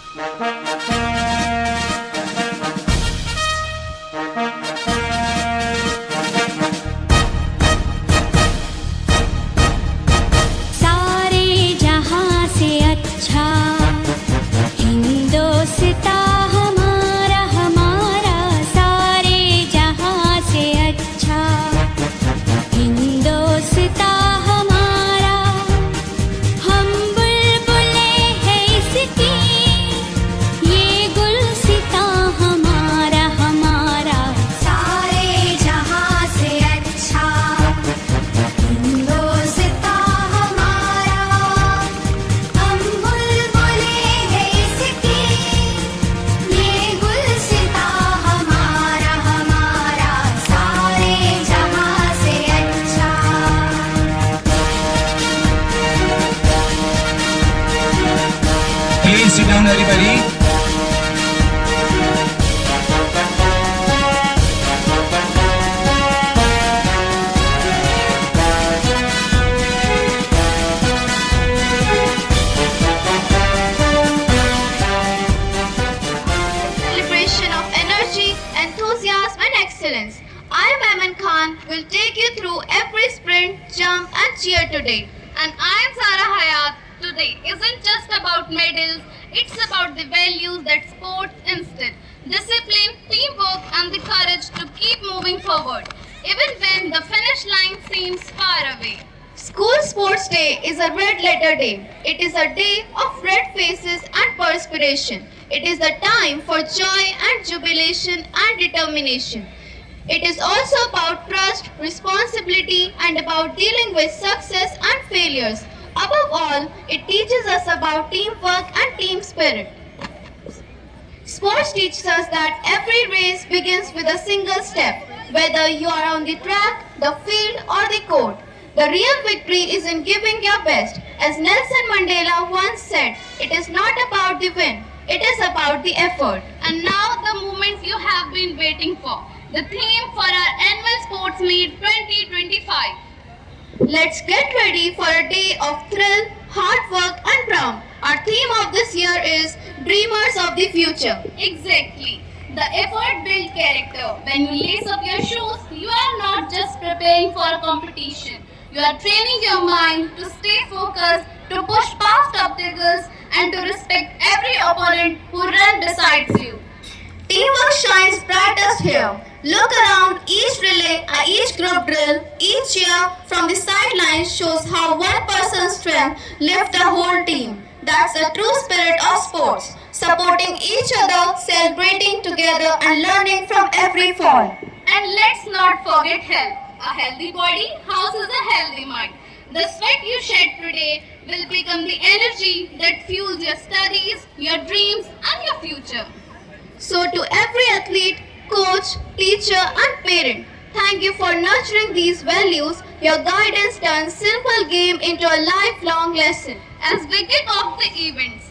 सारे जहां से अच्छा हिंदोस्तां हमारा हमारा, सारे जहां से अच्छा हिंदोस्तां हमारा। हम बुलबुलें हैं इसकी, ये गुलसितां हमारा हमारा। सारे जहां से अच्छा हिंदोस्तां हमारा। हम बुलबुलें हैं इसकी, ये गुलसितां हमारा हमारा। सारे जहां से अच्छा। Please sit down, everybody. Celebration of energy, enthusiasm and excellence. I am Ayman Khan, will take you through every sprint, jump and cheer today. And I am Sarah Hayat. Today isn't just about medals, it's about the values that sports instill. Discipline, teamwork and the courage to keep moving forward, even when the finish line seems far away. School Sports Day is a red letter day. It is a day of red faces and perspiration. It is a time for joy and jubilation and determination. It is also about trust, responsibility and about dealing with success and failures. Above all, it teaches us about teamwork and team spirit. Sports teaches us that every race begins with a single step, whether you are on the track, the field or the court. The real victory is in giving your best. As Nelson Mandela once said, it is not about the win, it is about the effort. And now the moment you have been waiting for. The theme for our annual Sports Meet 2025. Let's get ready for a day of thrill, hard work and triumph. Our theme of this year is Dreamers of the Future. Exactly. The effort builds character. When you lace up your shoes, you are not just preparing for a competition. You are training your mind to stay focused, to push past obstacles, and to respect every opponent who runs beside you. Teamwork shines brightest here. Look around, each relay and each group drill, each cheer from the sidelines shows how one person's strength lifts the whole team. That's the true spirit of sports. Supporting each other, celebrating together and learning from every fall. And let's not forget health. A healthy body houses a healthy mind. The sweat you shed today will become the energy that fuels your studies, your dreams and your future. So to every athlete, coach, teacher and parent, thank you for nurturing these values. Your guidance turns simple game into a lifelong lesson. As we kick off the events,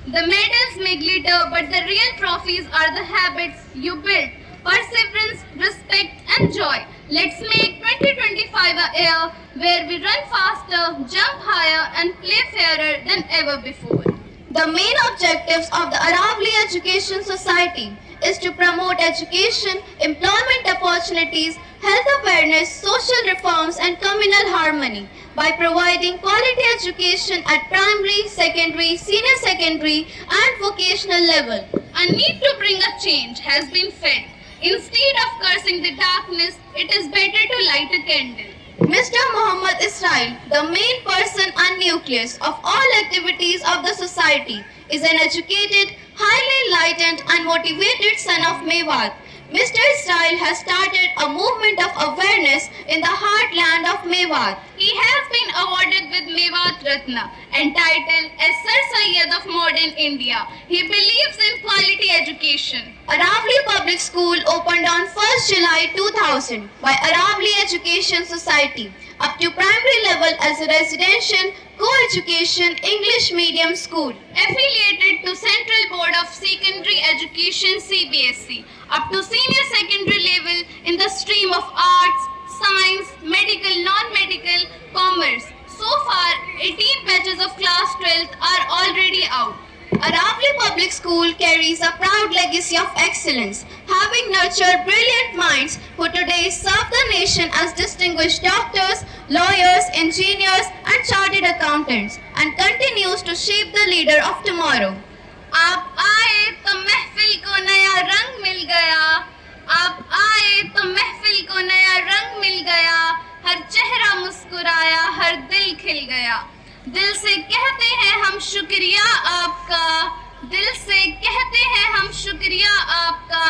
the medals may glitter, but the real trophies are the habits you build. Perseverance, respect and joy. Let's make 2025 a year where we run faster, jump higher and play fairer than ever before. The main objectives of the Aravali Education Society is to promote education, employment opportunities, health awareness, social reforms and communal harmony by providing quality education at primary, secondary, senior secondary and vocational level. A need to bring a change has been felt. Instead of cursing the darkness, it is better to light a candle. Mr. Muhammad Israel, the main person and nucleus of all activities of the society, is an educated, highly enlightened and motivated son of Mewat. Mr. Israel has started a movement of awareness in the heartland of Mewat. He has been awarded with Mewat Ratna, entitled as Sir Sayyid of Modern India. He believes in quality education. Aravali Public School opened on 1st July 2000 by Aravali Education Society up to primary level as a residential co-education English medium school. Affiliated to Central Board of Secondary Education CBSE up to senior secondary level in the stream of arts, science, medical, non-medical, commerce. So far, 18 batches of class 12th are already school carries a proud legacy of excellence, having nurtured brilliant minds who today serve the nation as distinguished doctors, lawyers, engineers, and chartered accountants, and continues to shape the leader of tomorrow. आप आए तो महफिल को नया रंग मिल गया, आप आए तो महफिल को नया रंग मिल गया, हर चेहरा मुस्कुराया, हर दिल खिल गया। दिल से कहते हैं हम शुक्रिया आपका, दिल से कहते हैं हम शुक्रिया आपका,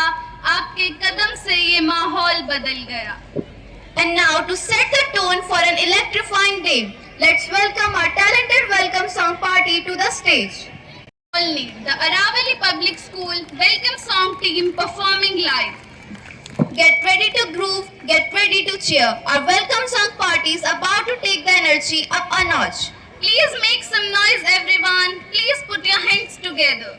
आपके कदम से ये माहौल बदल गया। And now to set the tone for an electrifying day, let's welcome our talented welcome song party to the stage. Only the Aravali Public School Welcome Song Team performing live. Get ready to groove, get ready to cheer. Our welcome song party is about to take the energy up a notch. Please make some noise everyone. Please put your hands together.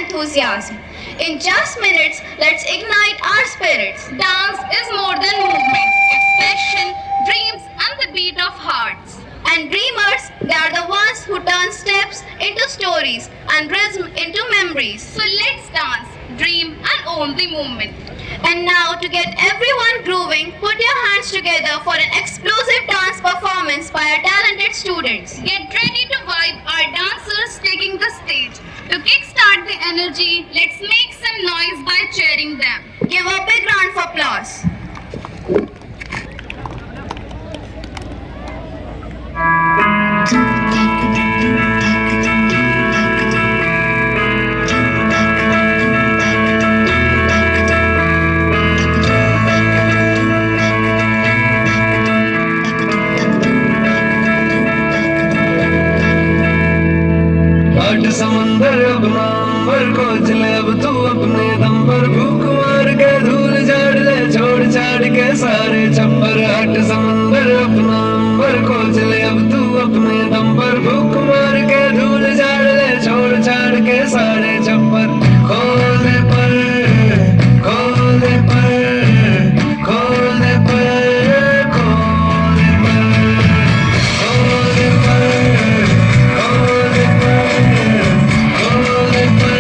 enthusiasm. In just minutes, let's ignite our spirits. Dance is more than movement, expression, dreams, and the beat of hearts. And dreamers, they are the ones who turn steps into stories and rhythm into memories. So let's dance, dream, and own the movement. And now, to get everyone grooving, put your hands together for an explosive dance performance by our talented students. Get ready to vibe, our dancers taking the stage. To kickstart the energy, let's make some noise by cheering them. Give a big round of applause. समंदर अपना अंबर को चले अब तू अपने दम पर भूख मार के धूल झाड़ ले छोड़ छाड़ के सारे छप्पर हट समंदर अपना अंबर को चले अब तू अपने दम पर भूख मार के धूल झाड़ ले छोड़ छाड़ के सारे छप्पर खोल दे पर खोल दे पर खोल दे पर खोल दे पर खोल दे पर खोल दे पर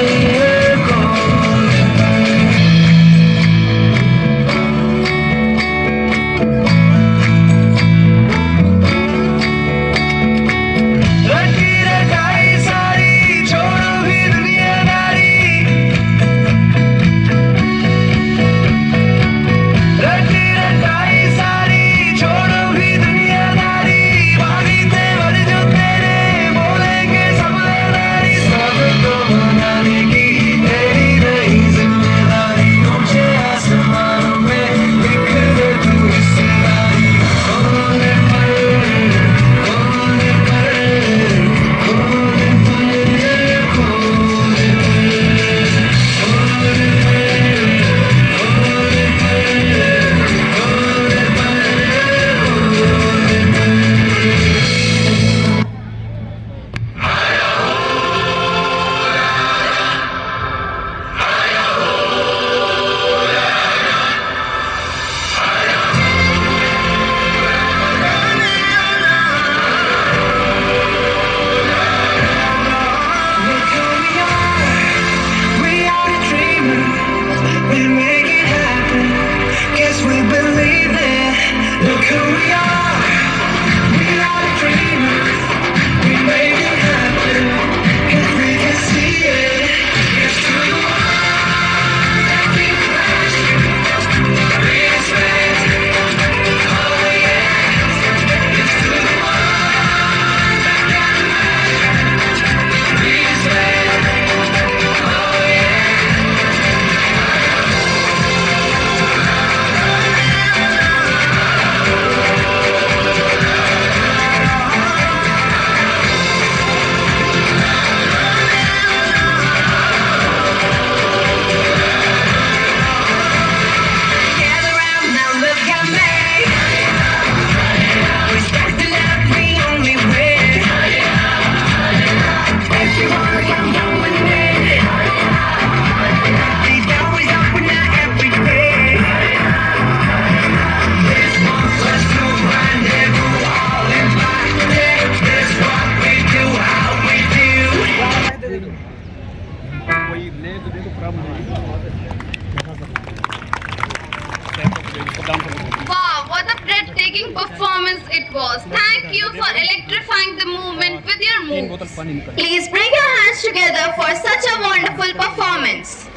Wow, what a breathtaking performance it was. Thank you for electrifying the movement with your moves. Please bring your hands together for such a wonderful performance.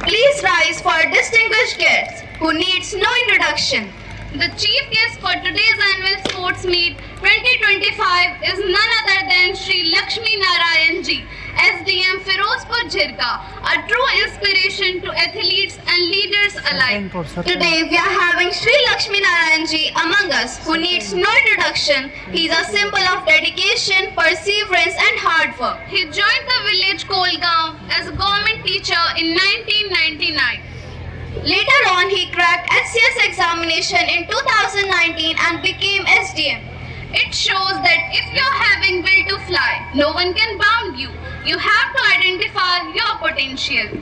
Please rise for our distinguished guests who needs no introduction. The chief guest for today's annual sports meet 2025 is none other than Shri Lakshmi Narayan ji, SDM Firozpur Jhirka, a true inspiration to athletes and leaders alike. Today we are having Shri Lakshmi Narayan ji among us who needs no introduction. He is a symbol of dedication, perseverance and hard work. He joined the village Kolgaon as a government teacher in 1999. Later on, he cracked SCS examination in 2019 and became SDM. It shows that if you're having will to fly, no one can bound you. You have to identify your potential.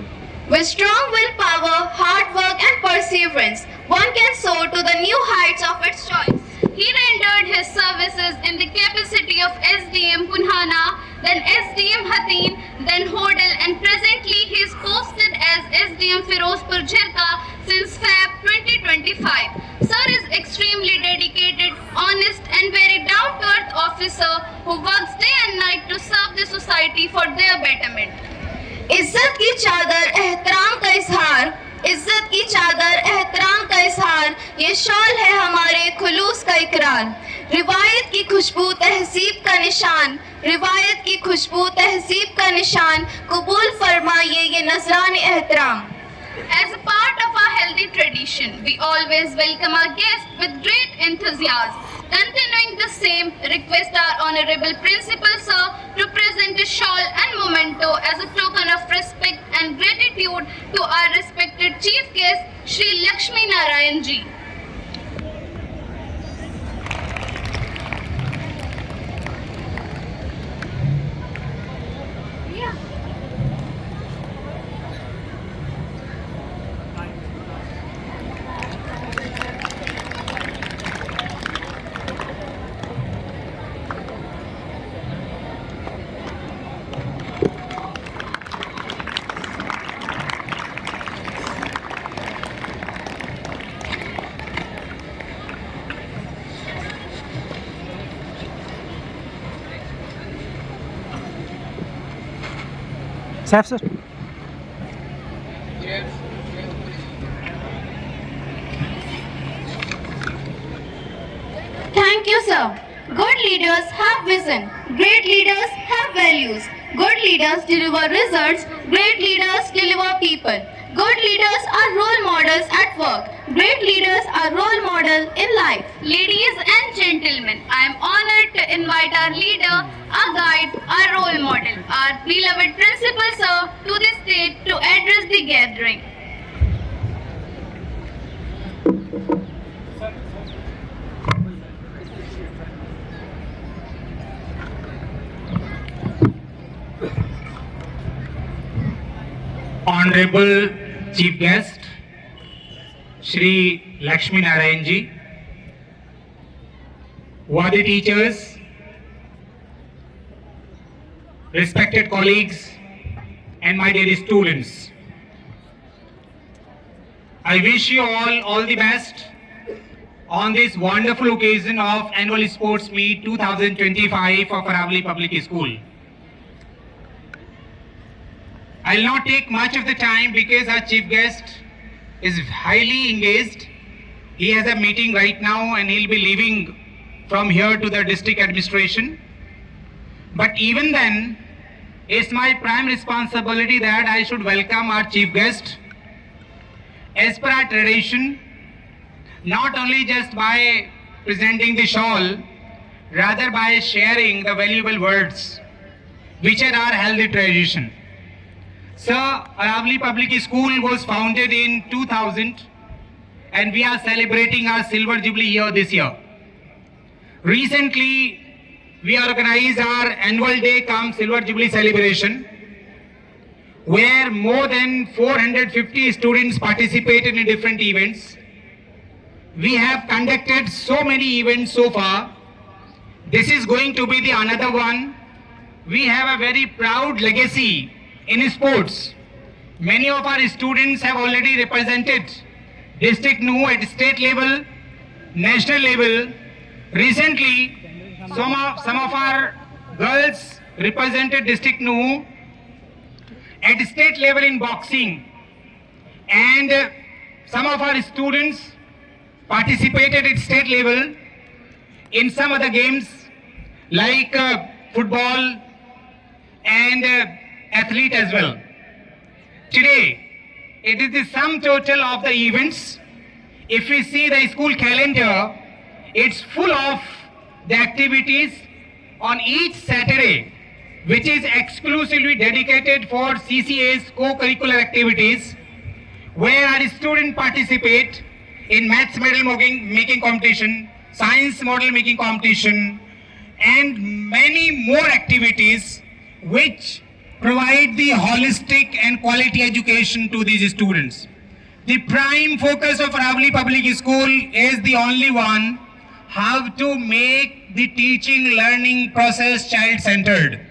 With strong willpower, hard work, and perseverance, one can soar to the new heights of its choice. He rendered his services in the capacity of SDM Punhana, then SDM Hatin, then Hodel, and presently he is posted as SDM Firozpur Jharka since Feb 2025. Sir is extremely dedicated, honest, and very down-to-earth officer who works day and night to serve the society for their betterment. इज्जत की चादर एहतराम का इजहार, इज्जत की चादर एहतराम का इजहार, ये शॉल है हमारे खुलूस का इकरार। रिवायत की खुशबू तहजीब का निशान, रिवायत की खुशबू तहजीब का निशान, कबूल फरमाइए ये नजरान एहतराम। As a part of our healthy tradition, we always welcome our guests with great enthusiasm. Continuing the same, request our Honorable Principal Sir to present a shawl and memento as a token of respect and gratitude to our respected Chief Guest, Shri Lakshmi Narayan Ji. Saif sir. Thank you, sir. Good leaders have vision. Great leaders have values. Good leaders deliver results. Great leaders deliver people. Good leaders are role models at work. Great leaders are role models in life. Ladies and gentlemen, I am honored to invite our leader, our guide, our role model, our beloved Principal Sir to the stage to address the gathering. Honorable Chief Guest, Shri Lakshmi Narayan Ji, worthy teachers, respected colleagues, and my dear students, I wish you all the best on this wonderful occasion of Annual Sports Meet 2025 of Aravali Public School. I'll not take much of the time because our chief guest is highly engaged. He has a meeting right now and he'll be leaving from here to the district administration. But even then, it's my prime responsibility that I should welcome our chief guest. As per our tradition, not only just by presenting the shawl, rather by sharing the valuable words, which are our healthy tradition. Sir, Aravali Public School was founded in 2000 and we are celebrating our silver jubilee here this year. Recently, we organized our annual day cum silver jubilee celebration where more than 450 students participated in different events. We have conducted so many events so far. This is going to be the another one. We have a very proud legacy in sports. Many of our students have already represented district NU at state level, national level. Recently, some of our girls represented district NU at state level in boxing, and some of our students participated at state level in some other games like football and athlete as well. Today, it is the sum total of the events. If we see the school calendar, it's full of the activities on each Saturday, which is exclusively dedicated for CCA's co-curricular activities, where our students participate in maths model making competition, science model making competition, and many more activities which provide the holistic and quality education to these students. The prime focus of Aravali Public School is the only one, how to make the teaching learning process child-centered.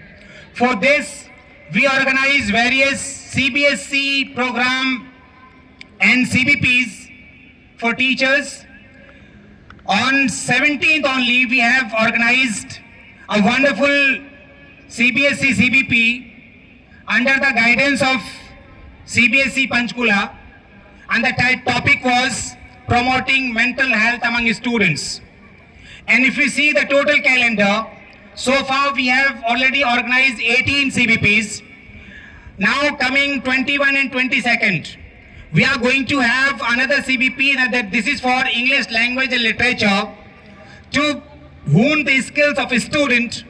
For this, we organize various CBSE program and CBPs for teachers. On 17th only, we have organized a wonderful CBSE CBP under the guidance of CBSE Panchkula, and the topic was promoting mental health among students. And if we see the total calendar, so far we have already organized 18 CBPs. Now coming 21 and 22nd, we are going to have another CBP that this is for English language and literature to hone the skills of a student,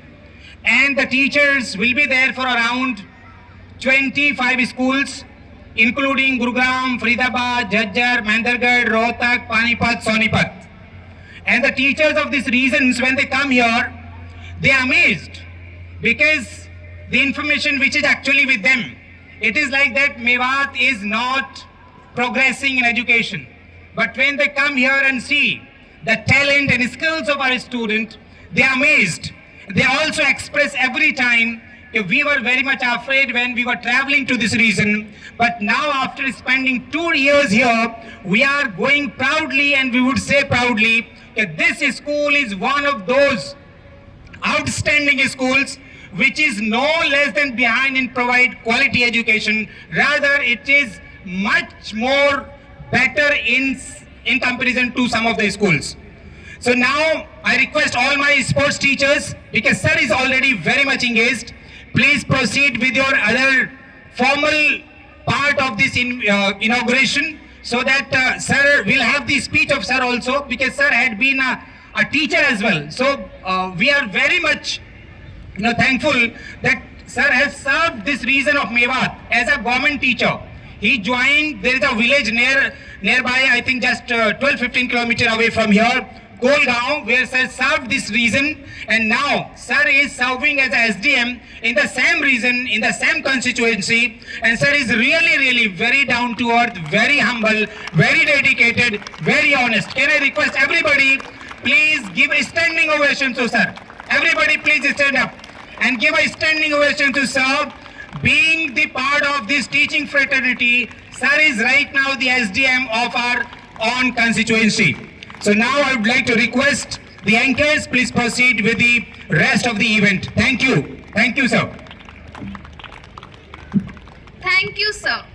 and the teachers will be there for around 25 schools, including Gurugram, Faridabad, Jhajjar, Mandargarh, Rohtak, Panipat, Sonipat. And the teachers of these regions, when they come here, they are amazed because the information which is actually with them, it is like that Mewat is not progressing in education. But when they come here and see the talent and skills of our student, they are amazed. They also express every time, we were very much afraid when we were traveling to this region, but now after spending 2 years here, we are going proudly, and we would say proudly that this school is one of those outstanding schools which is no less than behind in provide quality education. Rather, it is much more better in comparison to some of the schools. So now I request all my sports teachers, because sir is already very much engaged, please proceed with your other formal part of this inauguration, so that sir will have the speech of sir also, because sir had been a teacher as well. So we are very much thankful that sir has served this region of Mewat as a government teacher. He joined, there is a village nearby, I think just 12-15 kilometers away from here, Kolgaon, where sir served this region, and now sir is serving as a SDM in the same region, in the same constituency, and sir is really very down to earth, very humble, very dedicated, very honest. Can I request everybody, please give a standing ovation to sir. Everybody please stand up and give a standing ovation to sir. Being the part of this teaching fraternity, sir is right now the SDM of our own constituency. So now I would like to request the anchors, please proceed with the rest of the event. Thank you. Thank you, sir. Thank you, sir.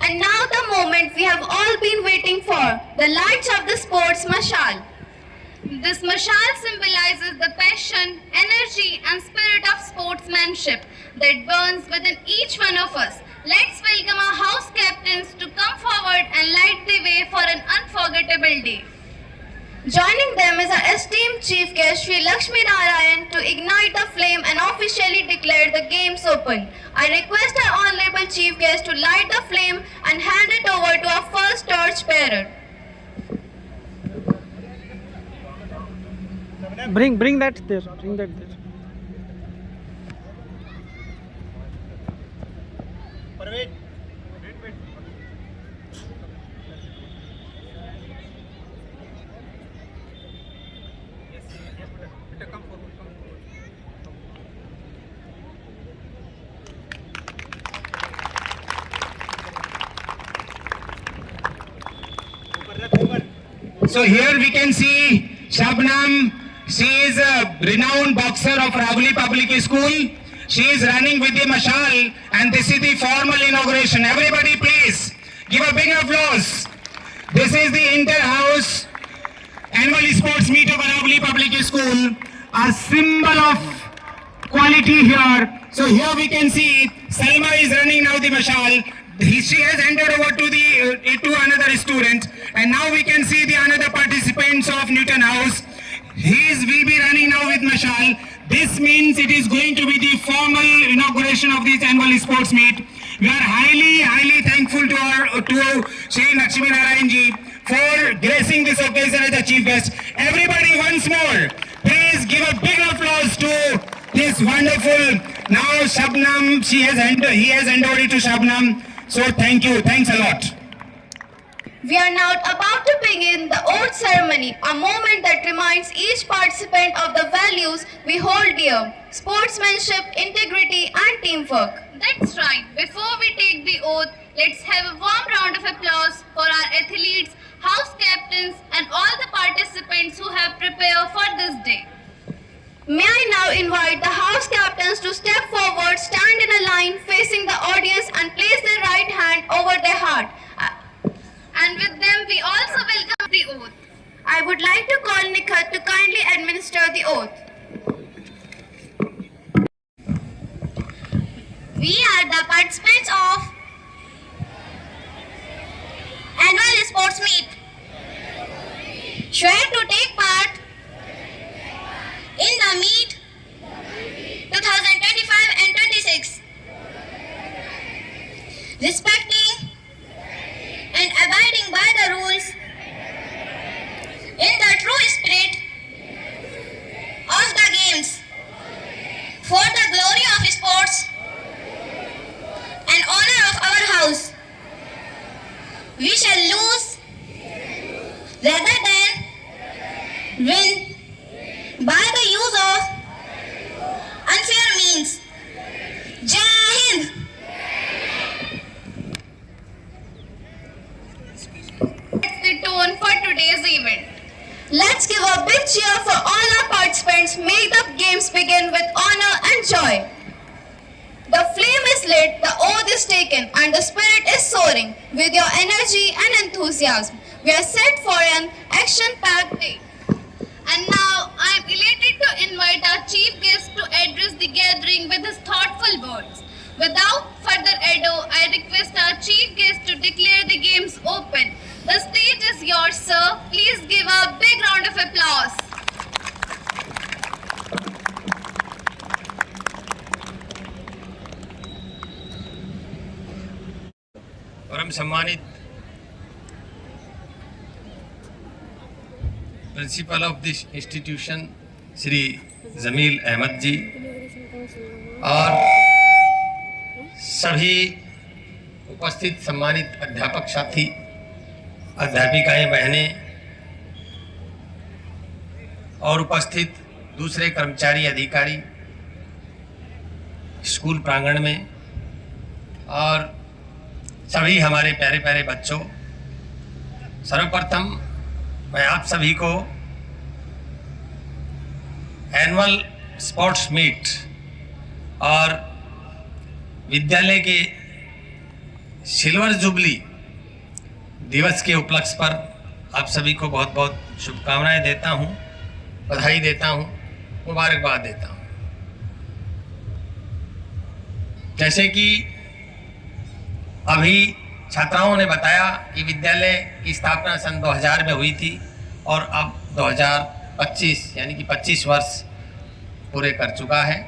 And now the moment we have all been waiting for, the lights of the sports mashal. This mashal symbolizes the passion, energy and spirit of sportsmanship that burns within each one of us. Let's welcome our house captains to come forward and light the way for an unforgettable day. Joining them is our esteemed Chief Guest Sri Lakshmi Narayan to ignite the flame and officially declare the games open. I request our Honorable Chief Guest to light the flame and hand it over to our first torch bearer. Bring that there. Bring that there. So here we can see Shabnam. She is a renowned boxer of Aravali Public School. She is running with the mashal, and this is the formal inauguration. Everybody please give a big applause. This is the inter-house annual sports meet of Aravali Public School, a symbol of quality here. So here we can see Salma is running now the mashal. She has handed over to another student, and now we can see the another participants of Newton House. He will be running now with mashal. This means it is going to be the formal inauguration of this annual sports meet. We are highly thankful to Shri Lakshmi Narayan ji for gracing this occasion as the chief guest. Everybody once more, please give a big applause to this wonderful. Now Shabnam, he has handed it to Shabnam. So thank you. Thanks a lot. We are now about to begin the oath ceremony, a moment that reminds each participant of the values we hold dear: sportsmanship, integrity, and teamwork. That's right. Before we take the oath, let's have a warm round of applause for our athletes, house captains, and all the participants who have prepared for this day. May I now invite the house captains to step forward, stand in a line facing the audience, and place their right hand over their heart. And with them, we also welcome the oath. I would like to call Nikhat to kindly administer the oath. We are the participants of annual sports meet. Sure to take part in the meet 2025 and 26. Respecting and abiding by the rules in the true spirit of the games for the glory of sports and honor of our house. We shall lose rather than win by the use of unfair means. Jai Hind! That's the tone for today's event. Let's give a big cheer for all our participants. Make the games begin with honor and joy. The flame is lit, the oath is taken, and the spirit is soaring. With your energy and enthusiasm, we are set for an action-packed day. And now I am elated to invite our chief guest to address the gathering with his thoughtful words. Without further ado, I request our chief guest to declare the games open. The stage is yours, sir. Please give a big round of applause. परम सम्मानित principal of this institution Shri Jamil Ahmed ji और सभी उपस्थित सम्मानित अध्यापक साथी, अध्यापिकाएं, बहनें और उपस्थित दूसरे कर्मचारी, अधिकारी स्कूल प्रांगण में और सभी हमारे प्यारे प्यारे बच्चों, सर्वप्रथम मैं आप सभी को एनुअल स्पोर्ट्स मीट और विद्यालय के सिल्वर जुबली दिवस के उपलक्ष्य पर आप सभी को बहुत बहुत शुभकामनाएं देता हूं, बधाई देता हूं, मुबारकबाद देता हूं। जैसे कि अभी छात्राओं ने बताया कि विद्यालय की स्थापना सन 2000 में हुई थी और अब 2025 यानी कि 25 वर्ष पूरे कर चुका है।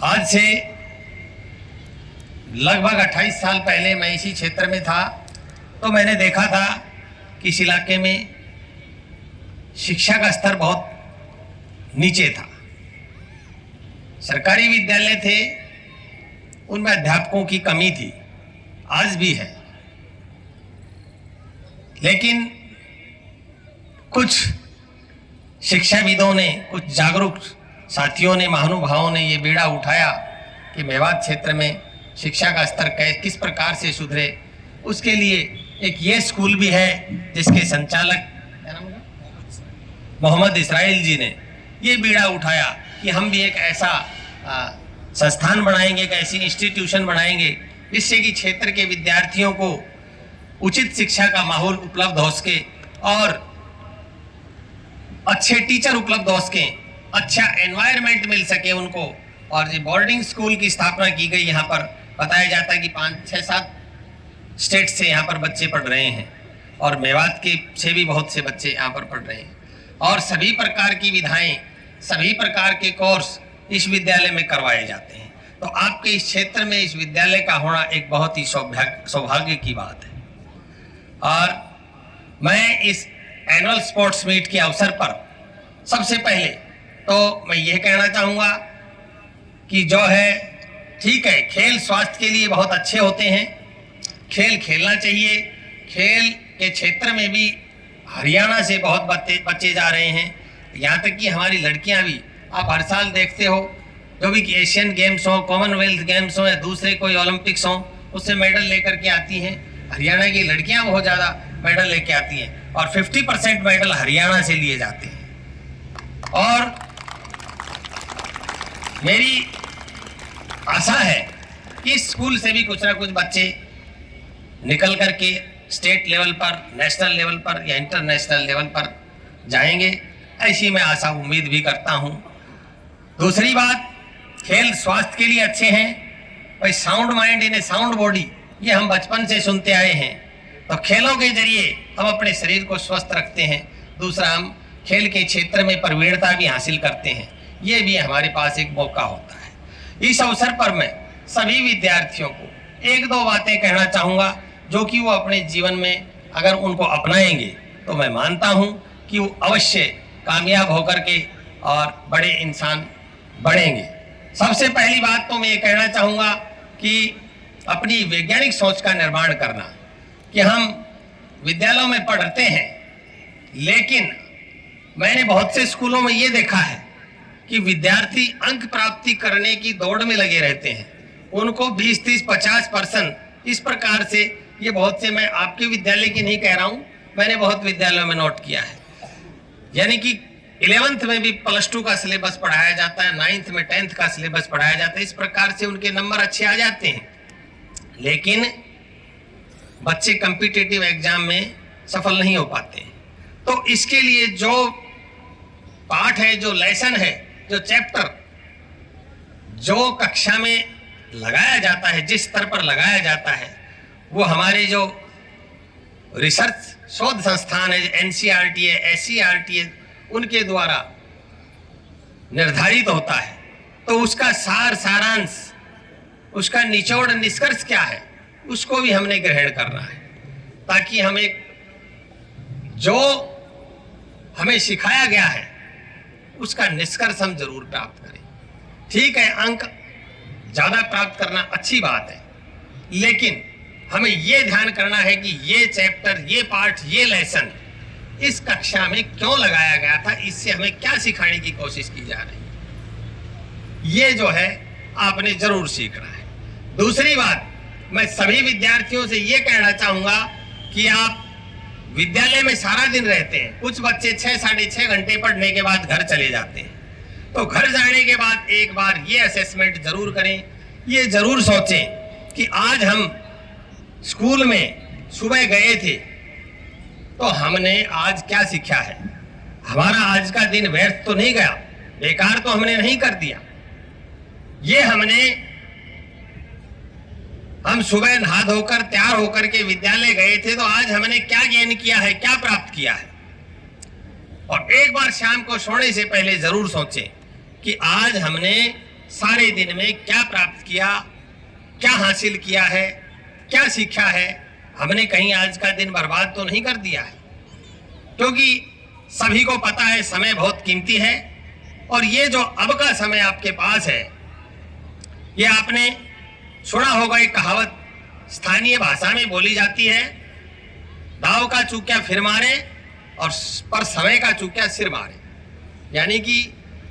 आज से लगभग 28 साल पहले मैं इसी क्षेत्र में था, तो मैंने देखा था कि इस इलाके में शिक्षा का स्तर बहुत नीचे था। सरकारी विद्यालय थे, उनमें अध्यापकों की कमी थी, आज भी है। लेकिन कुछ शिक्षाविदों ने, कुछ जागरूक साथियों ने, महानुभावों ने ये बीड़ा उठाया कि मेवात क्षेत्र में शिक्षा का स्तर किस प्रकार से सुधरे। उसके लिए एक ये स्कूल भी है जिसके संचालक मोहम्मद इस्राइल जी ने ये बीड़ा उठाया कि हम भी एक ऐसा संस्थान बनाएंगे, एक ऐसी इंस्टीट्यूशन बनाएंगे जिससे कि क्षेत्र के विद्यार्थियों को उचित शिक्षा का माहौल उपलब्ध हो सके और अच्छे टीचर उपलब्ध हो सके, अच्छा एनवायरनमेंट मिल सके उनको। और ये बोर्डिंग स्कूल की स्थापना की गई। यहाँ पर बताया जाता है कि 5-6-7 स्टेट से यहाँ पर बच्चे पढ़ रहे हैं और मेवात के से भी बहुत से बच्चे यहाँ पर पढ़ रहे हैं और सभी प्रकार की विधाएं, सभी प्रकार के कोर्स इस विद्यालय में करवाए जाते हैं। तो आपके इस क्षेत्र में इस विद्यालय का होना एक बहुत ही सौभाग्य की बात है। और मैं इस एनुअल स्पोर्ट्स मीट के अवसर पर सबसे पहले तो मैं यह कहना चाहूँगा कि जो है ठीक है, खेल स्वास्थ्य के लिए बहुत अच्छे होते हैं, खेल खेलना चाहिए। खेल के क्षेत्र में भी हरियाणा से बहुत बच्चे जा रहे हैं, यहाँ तक कि हमारी लड़कियाँ भी, आप हर साल देखते हो जो भी एशियन गेम्स हो, कॉमनवेल्थ गेम्स हो या दूसरे कोई ओलंपिक्स हो, उससे मेडल लेकर के आती हैं। हरियाणा की लड़कियां बहुत ज़्यादा मेडल लेके आती हैं और 50% मेडल हरियाणा से लिए जाते हैं। और मेरी आशा है कि स्कूल से भी कुछ ना कुछ बच्चे निकल करके स्टेट लेवल पर, नेशनल लेवल पर या इंटरनेशनल लेवल पर जाएंगे, ऐसी मैं आशा उम्मीद भी करता हूँ। दूसरी बात, खेल स्वास्थ्य के लिए अच्छे हैं भाई। Sound mind in A sound body, ये हम बचपन से सुनते आए हैं। तो खेलों के जरिए हम अपने शरीर को स्वस्थ रखते हैं। दूसरा, हम खेल के क्षेत्र में प्रवीणता भी हासिल करते हैं, ये भी हमारे पास एक मौका होता है। इस अवसर पर मैं सभी विद्यार्थियों को एक दो बातें कहना चाहूँगा जो कि वो अपने जीवन में अगर उनको अपनाएंगे तो मैं मानता हूँ कि वो अवश्य कामयाब होकर के और बड़े इंसान बढ़ेंगे। सबसे पहली बात तो मैं ये कहना चाहूँगा कि अपनी वैज्ञानिक सोच का निर्माण करना, कि हम विद्यालयों में पढ़ते हैं, लेकिन मैंने बहुत से स्कूलों में ये देखा है कि विद्यार्थी अंक प्राप्ति करने की दौड़ में लगे रहते हैं। उनको 20, 30, 50% इस प्रकार से, ये बहुत से, मैं आपके विद्यालय की नहीं कह रहा हूँ, मैंने बहुत विद्यालयों में नोट किया है। यानी कि 11th में भी +2 का सिलेबस पढ़ाया जाता है, 9th में 10th का सिलेबस पढ़ाया जाता है। इस प्रकार से उनके नंबर अच्छे आ जाते हैं, लेकिन बच्चे कॉम्पिटिटिव एग्जाम में सफल नहीं हो पाते। तो इसके लिए जो पाठ है, जो लेसन है, जो चैप्टर जो कक्षा में लगाया जाता है, जिस स्तर पर लगाया जाता है, वो हमारे जो रिसर्च शोध संस्थान है, NCERT है, SCERT है, उनके द्वारा निर्धारित होता है। तो उसका सारांश, उसका निचोड़ निष्कर्ष क्या है, उसको भी हमने ग्रहण करना है, ताकि हमें जो हमें सिखाया गया है उसका निष्कर्ष हम जरूर प्राप्त करें। ठीक है, अंक ज्यादा प्राप्त करना अच्छी बात है, लेकिन हमें ये ध्यान करना है कि ये चैप्टर, ये पाठ, ये लेसन इस कक्षा में क्यों लगाया गया था, इससे हमें क्या सिखाने की कोशिश की जा रही है, ये जो है आपने जरूर सीखना है। दूसरी बात, मैं सभी विद्यार्थियों से ये कहना चाहूंगा कि आप विद्यालय में सारा दिन रहते हैं, कुछ बच्चे 6, 6.5 घंटे पढ़ने के बाद घर चले जाते हैं। तो घर जाने के बाद एक बार ये असेसमेंट जरूर करें, ये जरूर सोचें कि आज हम स्कूल में सुबह गए थे तो हमने आज क्या सीखा है। हमारा आज का दिन व्यर्थ तो नहीं गया, बेकार तो हमने नहीं कर दिया। ये हम सुबह नहा धोकर तैयार होकर के विद्यालय गए थे, तो आज हमने क्या गेन किया है, क्या प्राप्त किया है। और एक बार शाम को सोने से पहले जरूर सोचें कि आज हमने सारे दिन में क्या प्राप्त किया, क्या हासिल किया है, क्या सीखा है। हमने कहीं आज का दिन बर्बाद तो नहीं कर दिया है, क्योंकि सभी को पता है समय बहुत कीमती है। और ये जो अब का समय आपके पास है, ये आपने सुना होगा, एक कहावत स्थानीय भाषा में बोली जाती है, दाव का चूकिया फिर मारे और पर समय का चूकिया सिर मारे। यानी कि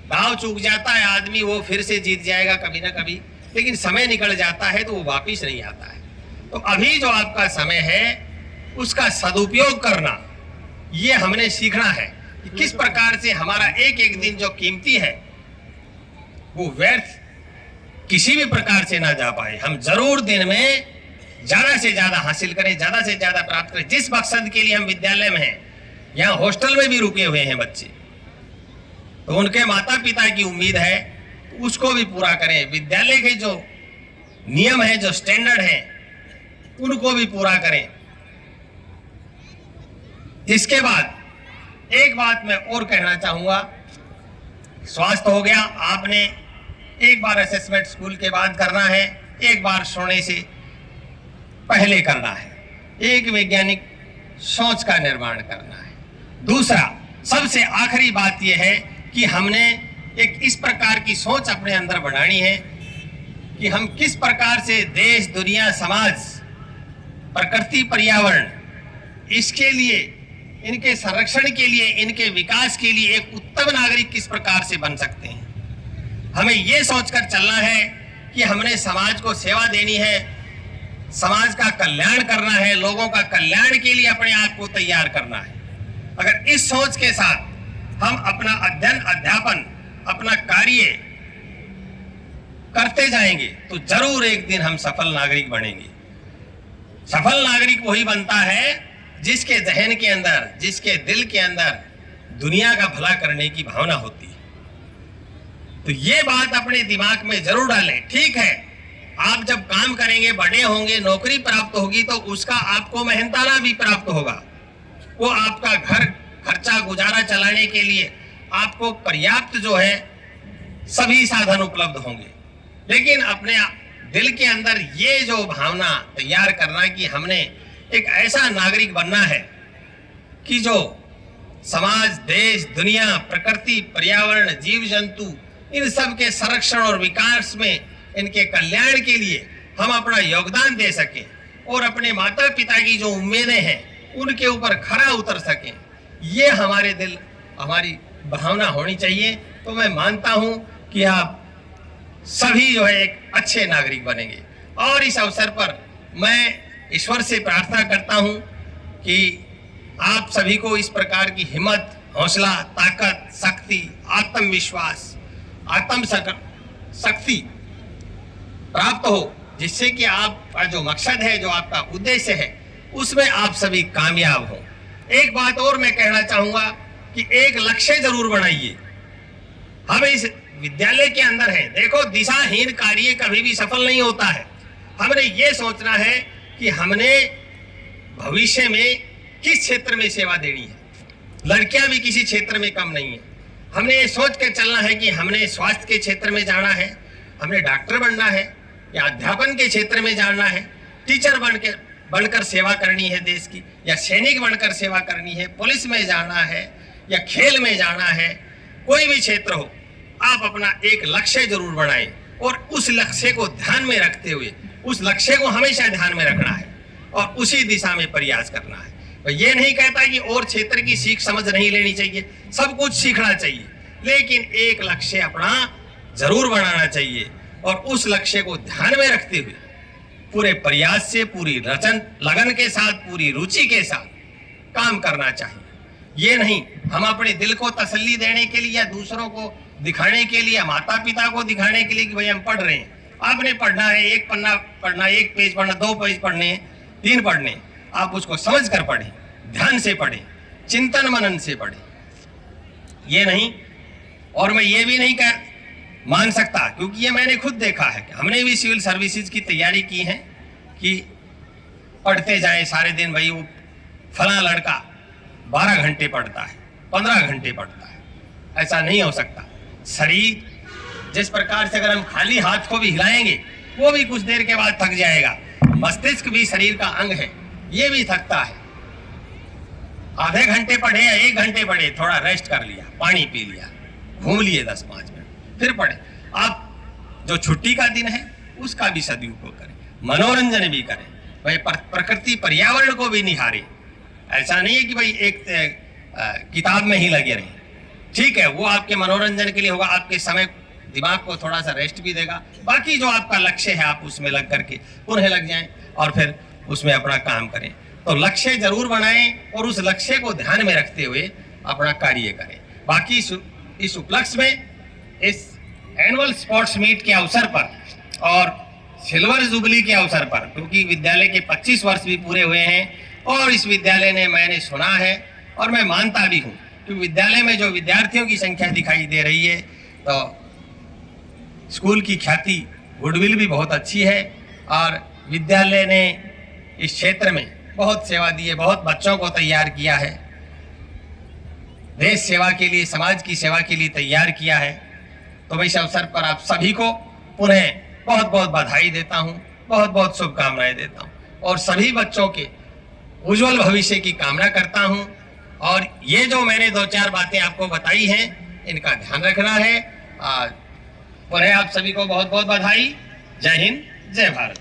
दाव चूक जाता है आदमी, वो फिर से जीत जाएगा कभी ना कभी, लेकिन समय निकल जाता है तो वो वापिस नहीं आता है। तो अभी जो आपका समय है उसका सदुपयोग करना, ये हमने सीखना है कि किस प्रकार से हमारा एक एक दिन जो कीमती है वो व्यर्थ किसी भी प्रकार से ना जा पाए। हम जरूर दिन में ज्यादा से ज्यादा हासिल करें, ज्यादा से ज्यादा प्राप्त करें। जिस मकसद के लिए हम विद्यालय में हैं, यहाँ हॉस्टल में भी रुके हुए हैं बच्चे, तो उनके माता पिता की उम्मीद है उसको भी पूरा करें। विद्यालय के जो नियम है, जो स्टैंडर्ड है, उनको भी पूरा करें। इसके बाद एक बात मैं और कहना चाहूंगा, स्वास्थ्य हो गया, आपने एक बार असेसमेंट स्कूल के बाद करना है, एक बार सोने से पहले करना है, एक वैज्ञानिक सोच का निर्माण करना है। दूसरा, सबसे आखिरी बात यह है कि हमने एक इस प्रकार की सोच अपने अंदर बढ़ानी है कि हम किस प्रकार से देश, दुनिया, समाज, प्रकृति, पर्यावरण, इसके लिए, इनके संरक्षण के लिए, इनके विकास के लिए एक उत्तम नागरिक किस प्रकार से बन सकते हैं। हमें ये सोचकर चलना है कि हमने समाज को सेवा देनी है, समाज का कल्याण करना है, लोगों का कल्याण के लिए अपने आप को तैयार करना है। अगर इस सोच के साथ हम अपना अध्ययन, अध्यापन, अपना कार्य करते जाएंगे तो जरूर एक दिन हम सफल नागरिक बनेंगे। सफल नागरिक वही बनता है जिसके जहन के अंदर, जिसके दिल के अंदर दुनिया का भला करने की भावना होती है। तो ये बात अपने दिमाग में जरूर डालें। ठीक है, आप जब काम करेंगे, बड़े होंगे, नौकरी प्राप्त होगी तो उसका आपको मेहनताना भी प्राप्त होगा। वो आपका घर खर्चा गुजारा चलाने के लिए आपको पर्याप्त जो है सभी साधन उपलब्ध होंगे। लेकिन अपने दिल के अंदर ये जो भावना तैयार करना कि हमने एक ऐसा नागरिक बनना है कि जो समाज, देश, दुनिया, प्रकृति, पर्यावरण, जीव जंतु, इन सब के संरक्षण और विकास में, इनके कल्याण के लिए हम अपना योगदान दे सकें और अपने माता पिता की जो उम्मीदें हैं उनके ऊपर खरा उतर सकें। ये हमारे दिल, हमारी भावना होनी चाहिए। तो मैं मानता हूं कि आप सभी जो है एक अच्छे नागरिक बनेंगे। और इस अवसर पर मैं ईश्वर से प्रार्थना करता हूं कि आप सभी को इस प्रकार की हिम्मत, हौसला, ताकत, शक्ति, आत्मविश्वास, शक्ति प्राप्त हो, जिससे कि आपका जो मकसद है, जो आपका उद्देश्य है, उसमें आप सभी कामयाब हो। एक बात और मैं कहना चाहूंगा कि एक लक्ष्य जरूर बनाइए। हम इस विद्यालय के अंदर है, देखो, दिशाहीन कार्य कभी भी सफल नहीं होता है। हमने ये सोचना है कि हमने भविष्य में किस क्षेत्र में सेवा देनी है। लड़कियां भी किसी क्षेत्र में कम नहीं है। हमने ये सोच कर चलना है कि हमने स्वास्थ्य के क्षेत्र में जाना है, हमने डॉक्टर बनना है, या अध्यापन के क्षेत्र में जाना है, टीचर बनकर सेवा करनी है देश की, या सैनिक बनकर सेवा करनी है, पुलिस में जाना है, या खेल में जाना है। कोई भी क्षेत्र हो, आप अपना एक लक्ष्य जरूर बनाएं और उस लक्ष्य को ध्यान में रखते हुए, उस लक्ष्य को हमेशा ध्यान में रखना है और उसी दिशा में प्रयास करना है। तो ये नहीं कहता कि और क्षेत्र की सीख समझ नहीं लेनी चाहिए, सब कुछ सीखना चाहिए, लेकिन एक लक्ष्य अपना जरूर बनाना चाहिए और उस लक्ष्य को ध्यान में रखते हुए पूरे प्रयास से, पूरी लगन के साथ, पूरी रुचि के साथ काम करना चाहिए। ये नहीं हम अपने दिल को तसल्ली देने के लिए या दूसरों को दिखाने के लिए, माता पिता को दिखाने के लिए कि भाई हम पढ़ रहे हैं, आपने पढ़ना है, एक पन्ना पढ़ना, एक पेज पढ़ना, 2 पेज पढ़ने, 3 पढ़ने, आप उसको समझ कर पढ़ें, ध्यान से पढ़ें, चिंतन मनन से पढ़ें। ये नहीं, और मैं ये भी नहीं मान सकता, क्योंकि ये मैंने खुद देखा है कि हमने भी सिविल सर्विसेज की तैयारी की है कि पढ़ते जाए सारे दिन। भाई वो फला लड़का 12 घंटे पढ़ता है, 15 घंटे पढ़ता है, ऐसा नहीं हो सकता। शरीर जिस प्रकार से अगर हम खाली हाथ को भी हिलाएंगे वो भी कुछ देर के बाद थक जाएगा। मस्तिष्क भी शरीर का अंग है, ये भी थकता है। आधे घंटे पढ़े या 1 घंटे पढ़े, थोड़ा रेस्ट कर लिया, पानी पी लिया, घूम लिए 10-5 मिनट, फिर पढ़े। आप जो छुट्टी का दिन है उसका भी सदुपयोग करें, मनोरंजन भी करें, भाई प्रकृति पर्यावरण को भी निहारें। ऐसा नहीं है कि भाई एक किताब में ही लगे रहें। ठीक है, वो आपके मनोरंजन के लिए होगा, आपके समय दिमाग को थोड़ा सा रेस्ट भी देगा। बाकी जो आपका लक्ष्य है आप उसमें लग करके पुनः लग जाएं और फिर उसमें अपना काम करें। तो लक्ष्य जरूर बनाएं और उस लक्ष्य को ध्यान में रखते हुए अपना कार्य करें। बाकी इस उपलक्ष्य में, इस एनुअल स्पोर्ट्स मीट के अवसर पर और सिल्वर जुबली के अवसर पर, क्योंकि विद्यालय के 25 वर्ष भी पूरे हुए हैं और इस विद्यालय ने, मैंने सुना है और मैं मानता भी हूँ कि विद्यालय में जो विद्यार्थियों की संख्या दिखाई दे रही है, तो स्कूल की ख्याति, गुडविल भी बहुत अच्छी है और विद्यालय ने इस क्षेत्र में बहुत सेवा दी है, बहुत बच्चों को तैयार किया है, देश सेवा के लिए, समाज की सेवा के लिए तैयार किया है। तो मैं इस अवसर पर आप सभी को पुनः बहुत बहुत बधाई देता हूँ, बहुत बहुत शुभकामनाएं देता हूँ और सभी बच्चों के उज्जवल भविष्य की कामना करता हूँ। और ये जो मैंने 2-4 बातें आपको बताई हैं, इनका ध्यान रखना है पुनः आप सभी को बहुत बहुत बधाई। जय हिंद, जय Bharat.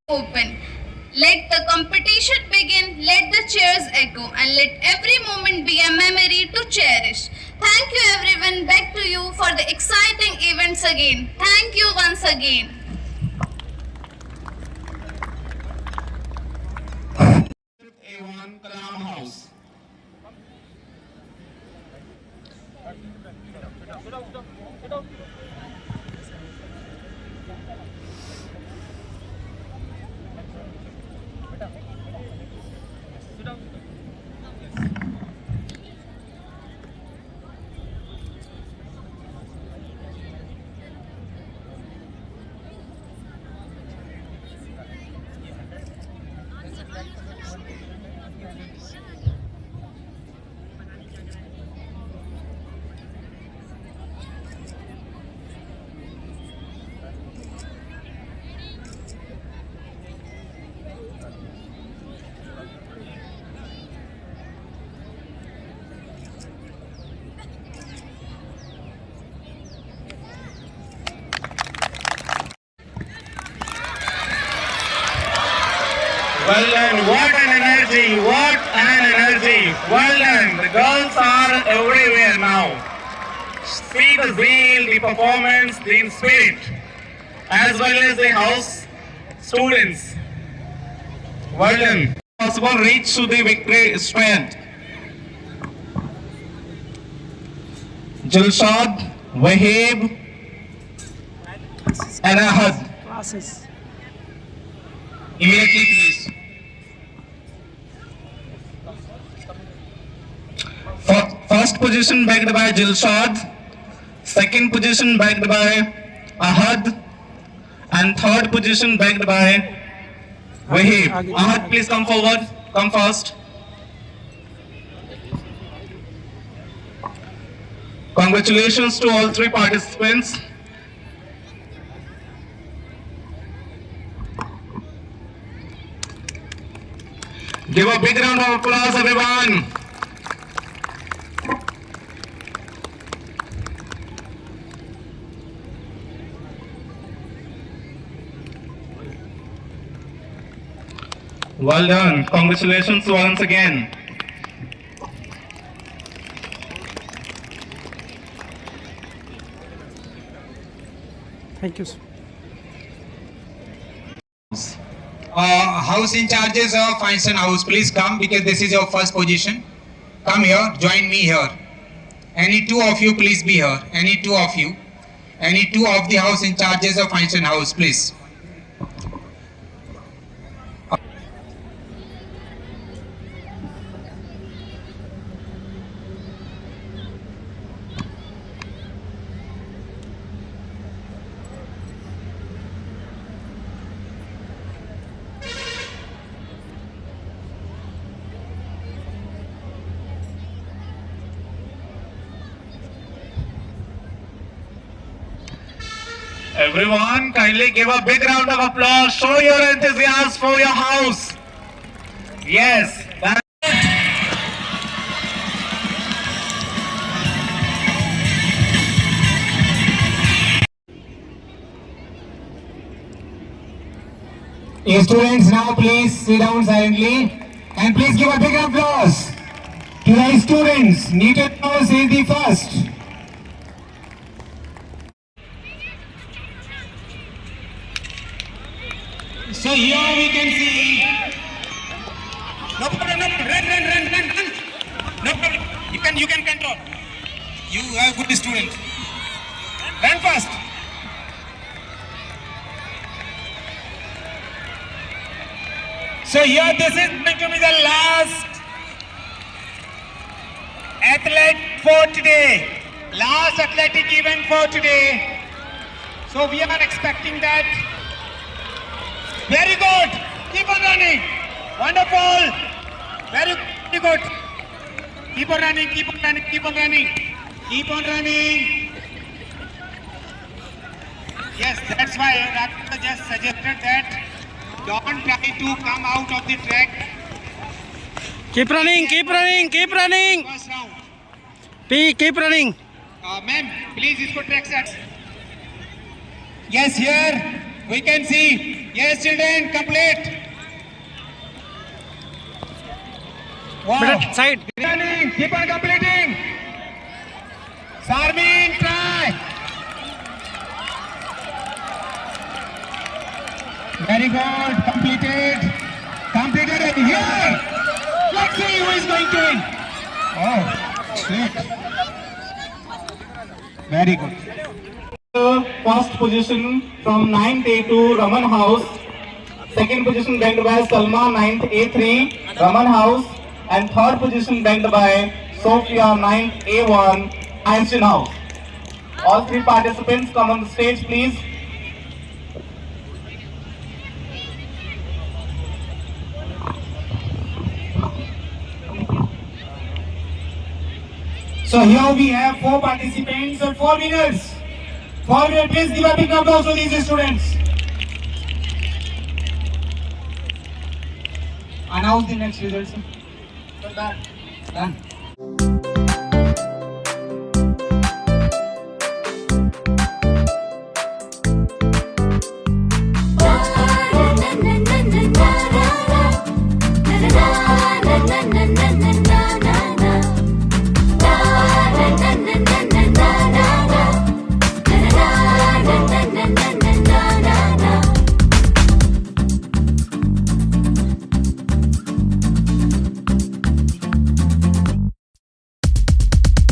Open. Let the competition begin, let the cheers echo, and let every moment be a memory to cherish. Thank you everyone, back to you for the exciting events again. Thank you once again. A1 Kalam House. Well done, what an energy, what an energy. Well done, the girls are everywhere now. See the zeal, the performance, the spirit, as well as the house students. Well done. Possible reach to the victory strength. Julshad, Wahib, and Ahad. Classes. Immediately please. First position backed by Jilshad, second position backed by Ahad, and third position backed by Wahib. Ahad, please come forward, come first. Congratulations to all three participants. Give a big round of applause, everyone. Well done. Congratulations once again. Thank you, sir. House in charges of Feinstein House, please come because this is your first position. Come here, join me here. Any two of you, please be here. Any two of you. Any two of the house in charges of Feinstein House, please. Everyone, kindly give a big round of applause. Show your enthusiasm for your house. Yes. Students, now please sit down silently and please give a big applause to the students. Newton House is the first. So here we can see. No problem, no problem. Run. No problem. You can control. You are a good student. Run fast. So here this is going to be the last athlete for today. Last athletic event for today. So we are expecting that. Very good. Keep on running. Wonderful. Very good. Keep on running. Keep on running. Keep on running. Keep on running. Yes, that's why I just suggested that don't try to come out of the track. Keep running, keep running, keep running. First round. Keep running. Ma'am, please isko track set. Yes, here we can see. Yes, children, complete. Wow. Better side. Running, keep on completing. Sarmin, try. Very good, completed. Completed and here. Let's see who is going to win. Oh, great. Very good. First position from 9th A2 Raman House. Second position bagged by Salma 9th A3 Raman House. And third position bagged by Sophia 9th A1 Einstein House. All three participants come on the stage, please. So here we have 4 participants and 4 winners. 4 winners, please give a big applause to these students. Announce the next results. Done.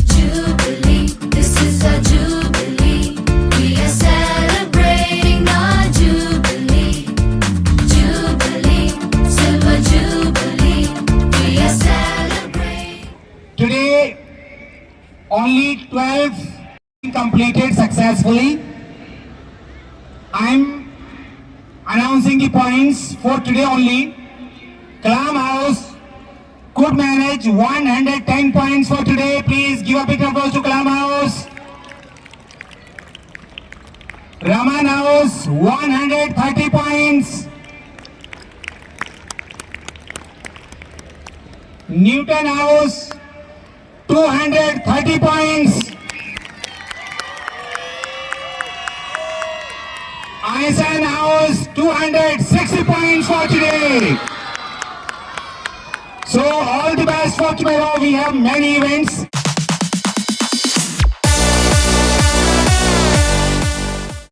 Jubilee, this is a jubilee. We are celebrating our jubilee. Jubilee, silver jubilee. We are celebrating. Today, only 12 completed successfully. I'm announcing the points for today only. Kalam House could manage 110 points for today. Please give a big applause to Kalam House. Raman House 130 points. Newton House 230 points. Einstein House 260 points for today. So all the best for tomorrow. We have many events.